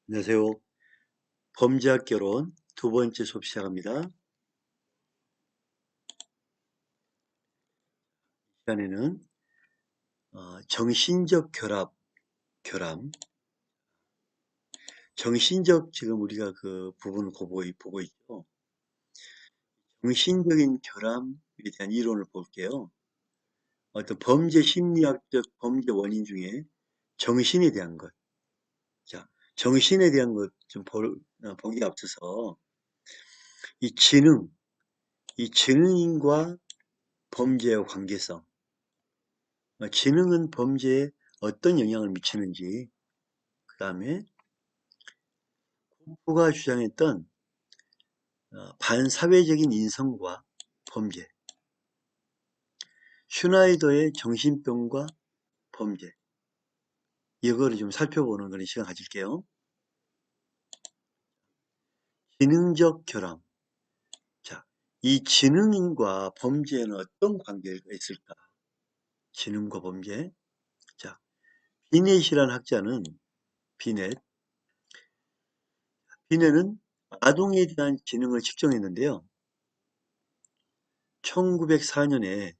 안녕하세요. 범죄학 개론 두 번째 수업 시작합니다. 이 시간에는 정신적 결함, 정신적 지금 우리가 그 부분을 보고 있죠. 정신적인 결함에 대한 이론을 볼게요. 어떤 범죄 심리학적 범죄 원인 중에 정신에 대한 것. 자, 정신에 대한 것 좀 보기에 앞서서 이 지능과 범죄의 관계성, 지능은 범죄에 어떤 영향을 미치는지, 그 다음에 후가 주장했던 반사회적인 인성과 범죄, 슈나이더의 정신병과 범죄, 이거를 좀 살펴보는 그런 시간 가질게요. 지능적 결함. 자, 이 지능과 범죄에는 어떤 관계가 있을까? 지능과 범죄. 자, 비넷이라는 학자는 비넷은 아동에 대한 지능을 측정했는데요. 1904년에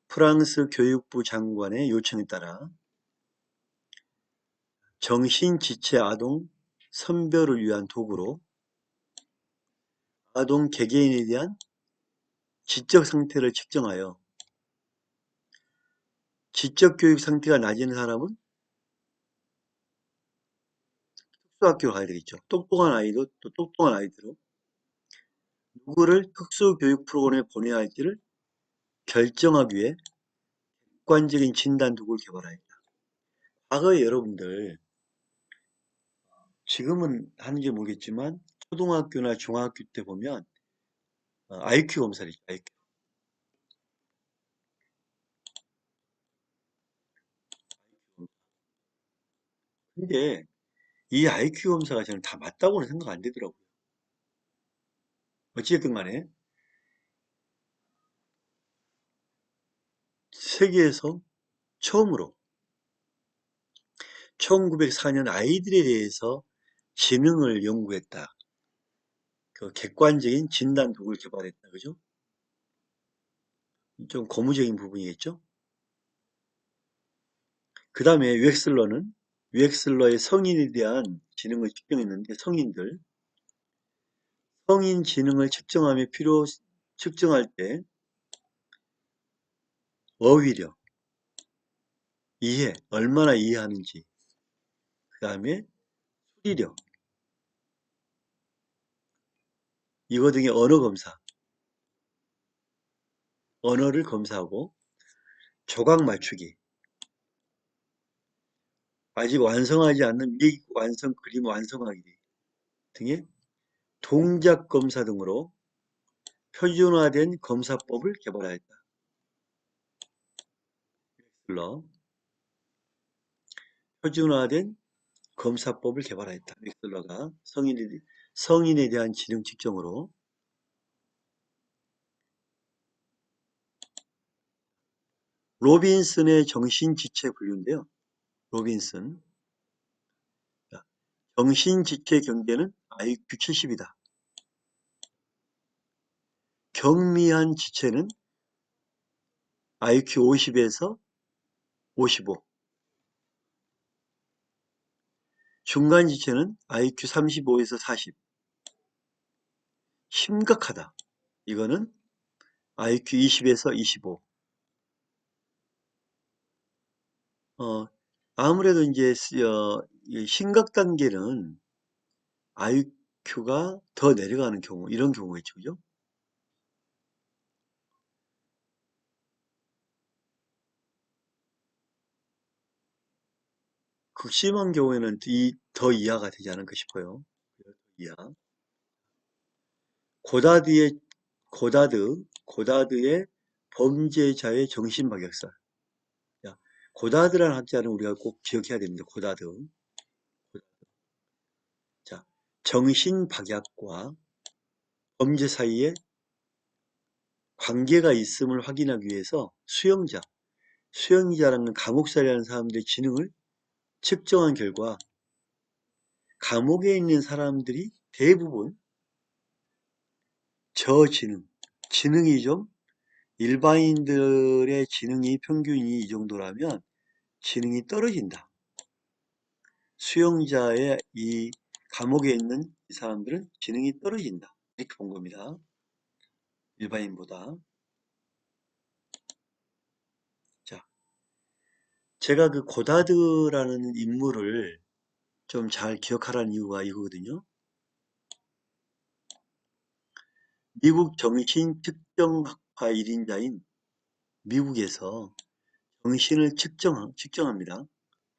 프랑스 교육부 장관의 요청에 따라 정신지체 아동 선별을 위한 도구로 아동 개개인에 대한 지적 상태를 측정하여 지적 교육 상태가 낮은 사람은 특수학교로 가야 되겠죠. 똑똑한 아이도 또 똑똑한 아이대로 누구를 특수교육 프로그램에 보내야 할지를 결정하기 위해 객관적인 진단 도구를 개발하였다. 과거에 여러분들 지금은 하는지 모르겠지만 초등학교나 중학교 때 보면 IQ 검사를 했죠. IQ. 근데 이 IQ 검사가 저는 다 맞다고는 생각 안 되더라고요. 어찌됐든 간에 세계에서 처음으로 1904년 아이들에 대해서 지능을 연구했다. 그 객관적인 진단 도구를 개발했다. 그죠? 좀 고무적인 부분이겠죠? 그 다음에 웩슬러의 성인에 대한 지능을 측정했는데 성인 지능을 측정할 때 어휘력, 얼마나 이해하는지, 그 다음에 수리력, 이거 등의 언어를 검사하고 조각 맞추기, 아직 완성하지 않는 미완성 그림 완성하기 등의 동작 검사 등으로 표준화된 검사법을 개발하였다. 웩슬러 표준화된 검사법을 개발하였다. 웩슬러가 성인에 대한 지능 측정으로 로빈슨의 정신지체 분류인데요. 로빈슨 정신지체 경계는 IQ 70이다. 경미한 지체는 IQ 50에서 55. 중간 지체는 IQ 35에서 40. 심각하다. 이거는 IQ 20에서 25. 아무래도 이제 심각 단계는 IQ가 더 내려가는 경우, 이런 경우겠죠, 그죠? 극심한 경우에는 더 이하가 되지 않을까 싶어요. 이하. 고다드의 고다드의 범죄자의 정신박약설. 야, 고다드라는 학자는 우리가 꼭 기억해야 됩니다. 고다드. 자, 정신박약과 범죄 사이에 관계가 있음을 확인하기 위해서 수용자라는 감옥살이하는 사람들의 지능을 측정한 결과 감옥에 있는 사람들이 대부분 저지능, 지능이 좀 일반인들의 지능이 평균이 이 정도라면 지능이 떨어진다. 수용자의 이 감옥에 있는 이 사람들은 지능이 떨어진다. 이렇게 본 겁니다. 일반인보다. 자, 제가 그 고다드라는 인물을 좀 잘 기억하라는 이유가 이거거든요. 미국 정신측정학파 1인자인 미국에서 정신을 측정합니다.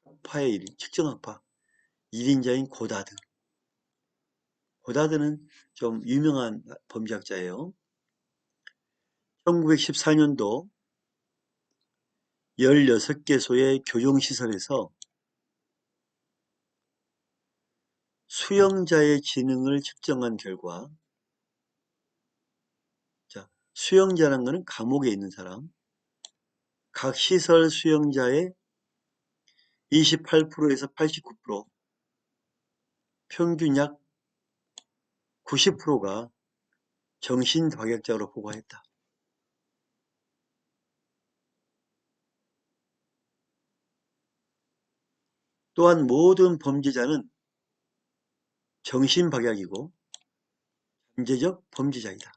학파의 측정학파 1인자인 고다드. 고다드는 좀 유명한 범죄학자예요. 1914년도 16개소의 교정시설에서 수용자의 지능을 측정한 결과, 자, 수용자라는 것은 감옥에 있는 사람, 각 시설 수용자의 28%에서 89%, 평균 약 90%가 정신박약자로 보고했다. 또한 모든 범죄자는 정신박약이고 잠재적 범죄자이다.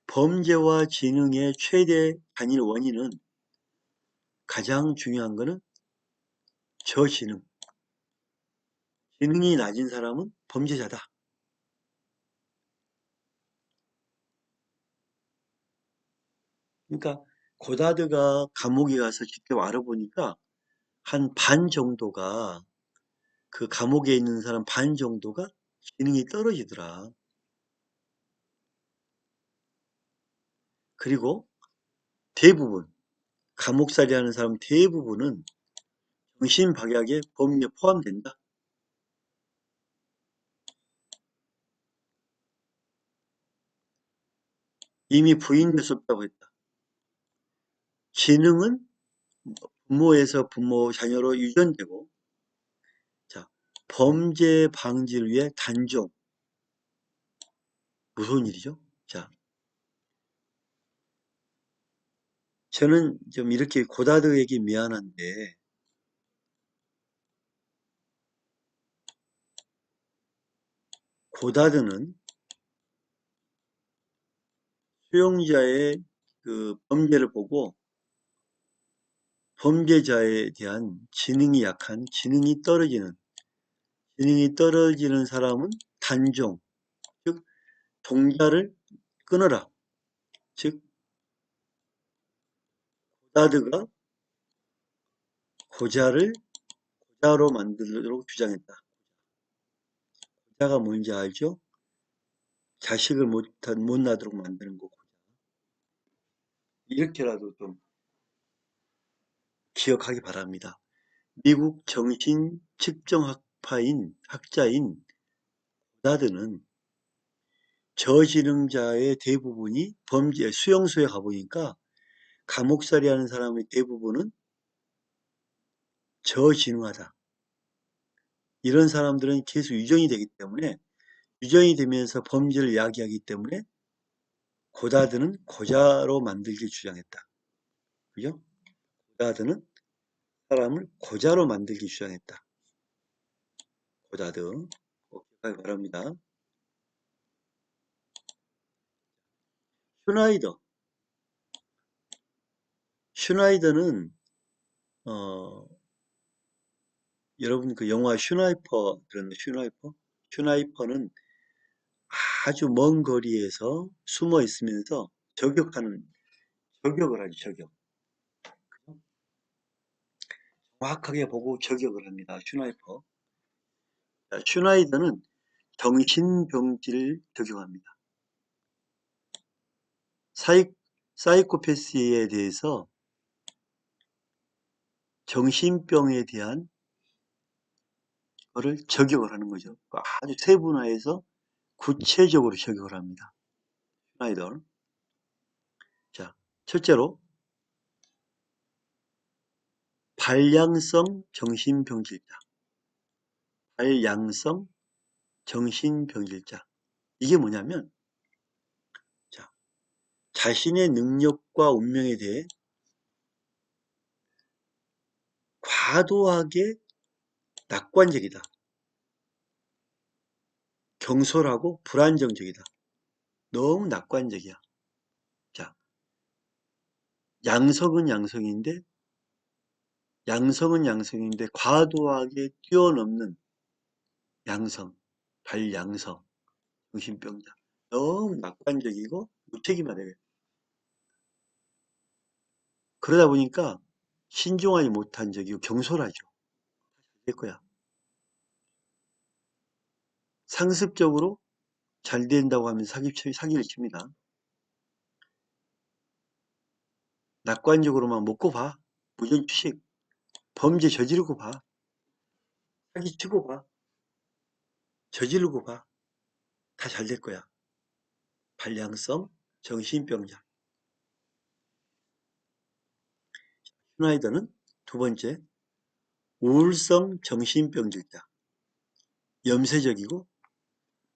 범죄와 지능의 최대 단일 원인은 가장 중요한 것은 저지능. 지능이 낮은 사람은 범죄자다. 그러니까 고다드가 감옥에 가서 직접 알아보니까 한 반 정도가 그 감옥에 있는 사람 반 정도가 지능이 떨어지더라. 그리고 대부분 감옥살이 하는 사람 대부분은 정신박약의 범위에 포함된다. 이미 부인될 수 없다고 했다. 지능은 부모에서 부모 자녀로 유전되고, 자, 범죄 방지를 위해 단종. 무서운 일이죠. 자, 저는 좀 이렇게 고다드에게 미안한데, 고다드는 수용자의 그 범죄를 보고 범죄자에 대한 지능이 약한, 지능이 떨어지는 사람은 단종, 즉 동자를 끊어라. 즉 고다드가 고자로 만들도록 주장했다. 고자가 뭔지 알죠? 자식을 못 낳도록 만드는 거고. 이렇게라도 좀 기억하기 바랍니다. 미국 정신측정학파인 학자인 고다드는 저지능자의 대부분이 범죄 수용소에 가보니까 감옥살이 하는 사람의 대부분은 저지능하다. 이런 사람들은 계속 유전이 되기 때문에 유전이 되면서 범죄를 야기하기 때문에 고다드는 고자로 만들기 주장했다. 그죠? 고다드는 사람을 고자로 만들기 주장했다. 고다드 꼭 기억하기 바랍니다. 슈나이더. 슈나이더는 여러분 그 영화 슈나이퍼 들었나요? 슈나이퍼는 아주 먼 거리에서 숨어 있으면서 저격을 하죠. 정확하게 보고 저격을 합니다. 슈나이퍼. 자, 슈나이더는 정신병지를 저격합니다. 사이코패스에 대해서 정신병에 대한 거를 저격을 하는 거죠. 아주 세분화해서 구체적으로 저격을 합니다. 슈나이더. 자, 첫째로 발양성 정신병질자. 발양성 정신병질자. 이게 뭐냐면, 자, 자신의 능력과 운명에 대해 과도하게 낙관적이다. 경솔하고 불안정적이다. 너무 낙관적이야. 자, 양성은 양성인데 과도하게 뛰어넘는 양성, 발양성, 정신병자. 너무 낙관적이고 무책임하다. 그러다 보니까 신중하지 못한 적이고 경솔하죠. 될 거야. 상습적으로 잘 된다고 하면 사기를 칩니다. 낙관적으로만 먹고 봐. 무전취식, 범죄 저지르고 봐. 사기치고 봐. 저지르고 봐. 다 잘 될 거야. 발양성 정신병자. 슈나이더는 두 번째, 우울성 정신병질자. 염세적이고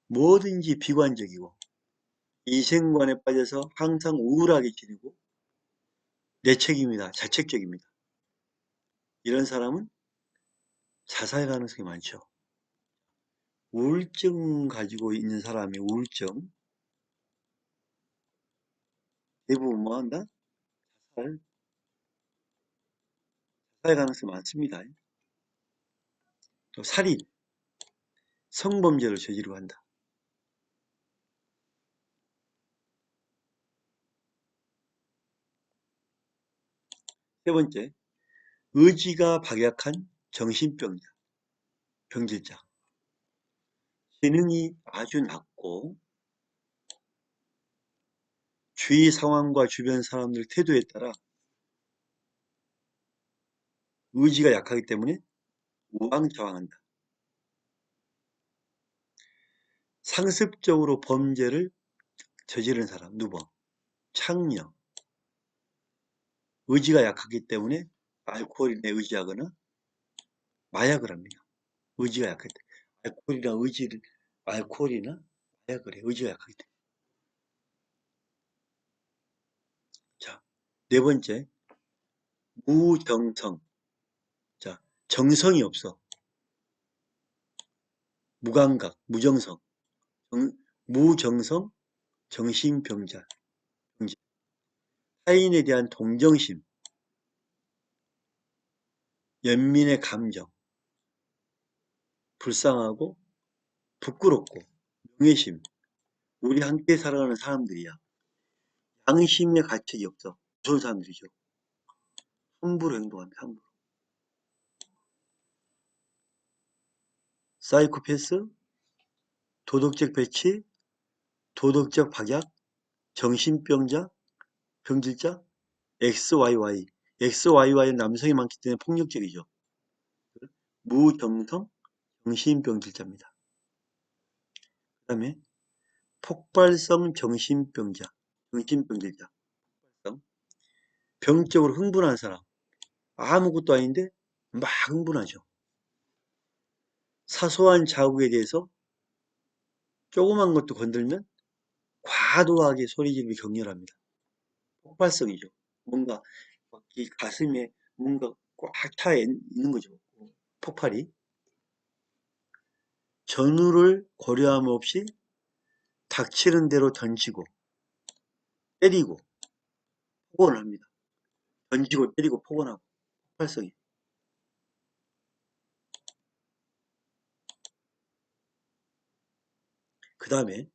뭐든지 비관적이고 이생관에 빠져서 항상 우울하게 지내고 내책임이다. 자책적입니다. 이런 사람은 자살 가능성이 많죠. 우울증 가지고 있는 사람이 우울증 대부분 뭐 한다? 자살 가능성이 많습니다. 또 살인, 성범죄를 저지르고 한다. 세 번째, 의지가 박약한 정신병자, 병질자. 지능이 아주 낮고 주위 상황과 주변 사람들 태도에 따라 의지가 약하기 때문에 우왕좌왕한다. 상습적으로 범죄를 저지른 사람, 누버, 창녀. 의지가 약하기 때문에 알코올에 의지하거나 마약을 합니다. 의지가 약할 때. 알코올이나 마약을 해. 의지가 약하기 때문에. 자, 네 번째, 무정성. 자, 정성이 없어. 무감각, 무정성. 무정성, 정신병자. 타인에 대한 동정심, 연민의 감정, 불쌍하고 부끄럽고 명예심. 우리 함께 살아가는 사람들이야. 양심의 가책이 없어. 무서운 사람들이죠. 함부로 행동합니다. 함부로. 사이코패스, 도덕적 배치, 도덕적 박약, 정신병자, 병질자, XYY. XYY는 남성이 많기 때문에 폭력적이죠. 무정성, 정신병질자입니다. 그 다음에 폭발성 정신병자, 정신병질자. 병적으로 흥분한 사람. 아무것도 아닌데 막 흥분하죠. 사소한 자국에 대해서 조그만 것도 건들면 과도하게 소리 지르며 격렬합니다. 폭발성이죠. 뭔가 이 가슴에 뭔가 꽉 차 있는 거죠. 폭발이. 전후를 고려함 없이 닥치는 대로 던지고 때리고 폭언을 합니다. 던지고 때리고 폭언하고 폭발성이. 그 다음에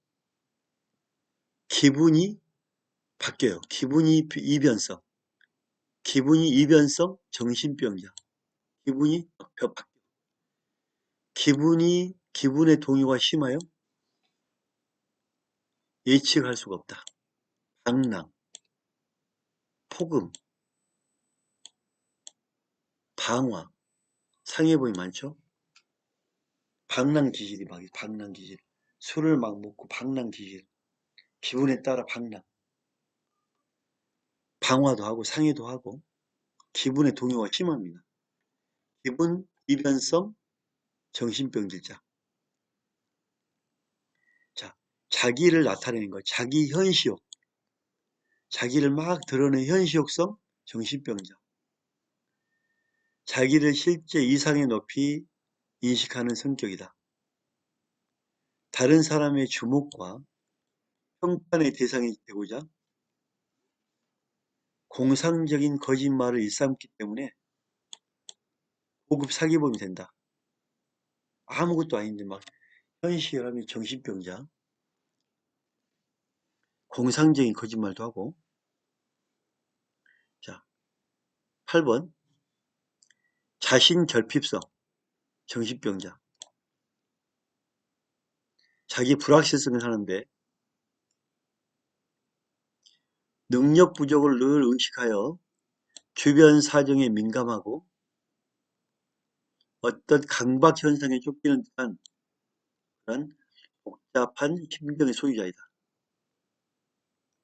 기분이 바뀌어요. 기분이 이변성. 기분이 이변성 정신병자. 기분이 바뀌어. 기분의 동요가 심하여 예측할 수가 없다. 방랑, 폭음, 방화, 상해범이 많죠. 방랑기질이 막 방랑기질. 술을 막 먹고 방랑기질. 기분에 따라 방랑. 방화도 하고 상해도 하고 기분의 동요가 심합니다. 기분 이변성 정신병질자. 자, 자기를 나타내는 거, 자기 현시욕, 자기를 막 드러내는 현시욕성 정신병자. 자기를 실제 이상에 높이 인식하는 성격이다. 다른 사람의 주목과 평판의 대상이 되고자 공상적인 거짓말을 일삼기 때문에 고급 사기범이 된다. 아무것도 아닌데 막 현시혈압이 정신병자. 공상적인 거짓말도 하고. 자, 8번 자신 결핍성 정신병자. 자기 불확실성을 하는데 능력 부족을 늘 의식하여 주변 사정에 민감하고 어떤 강박 현상에 쫓기는 듯한 그런 복잡한 심경의 소유자이다.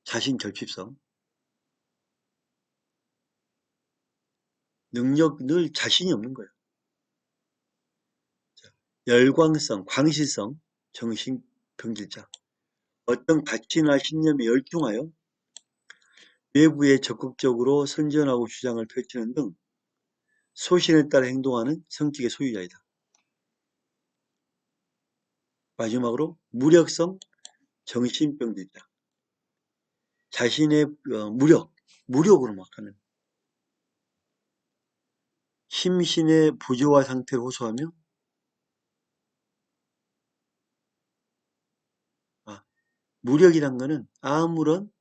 자신 결핍성. 능력 늘 자신이 없는 거예요. 열광성, 광실성, 정신병질자. 어떤 가치나 신념에 열중하여 외부에 적극적으로 선전하고 주장을 펼치는 등 소신에 따라 행동하는 성격의 소유자이다. 마지막으로 무력성, 정신병질자. 자신의 무력으로 막 하는 심신의 부조화 상태를 호소하며 무력이란 거는 아무런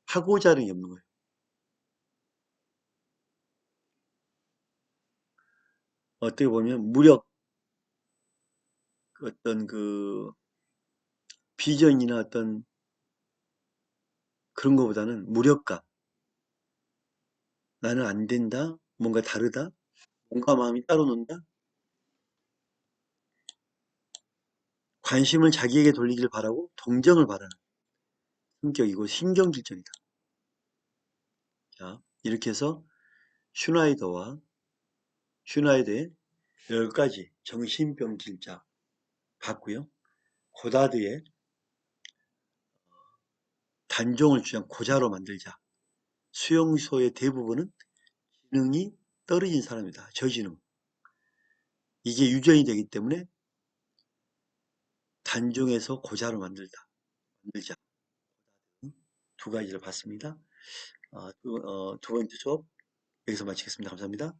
하고자 하는 게 없는 거예요. 어떻게 보면 무력, 어떤 그 비전이나 어떤 그런 것보다는 무력감. 나는 안 된다. 뭔가 다르다. 뭔가 마음이 따로 논다. 관심을 자기에게 돌리길 바라고 동정을 바라는 성격이고 신경질전이다. 자, 이렇게 해서 슈나이더의 10가지 정신병질자 봤고요. 고다드의 단종을 주장 고자로 만들자. 수용소의 대부분은 지능이 떨어진 사람이다. 저지능. 이게 유전이 되기 때문에 단종에서 고자로 만들자. 두 가지를 봤습니다. 두 번째 수업 여기서 마치겠습니다. 감사합니다.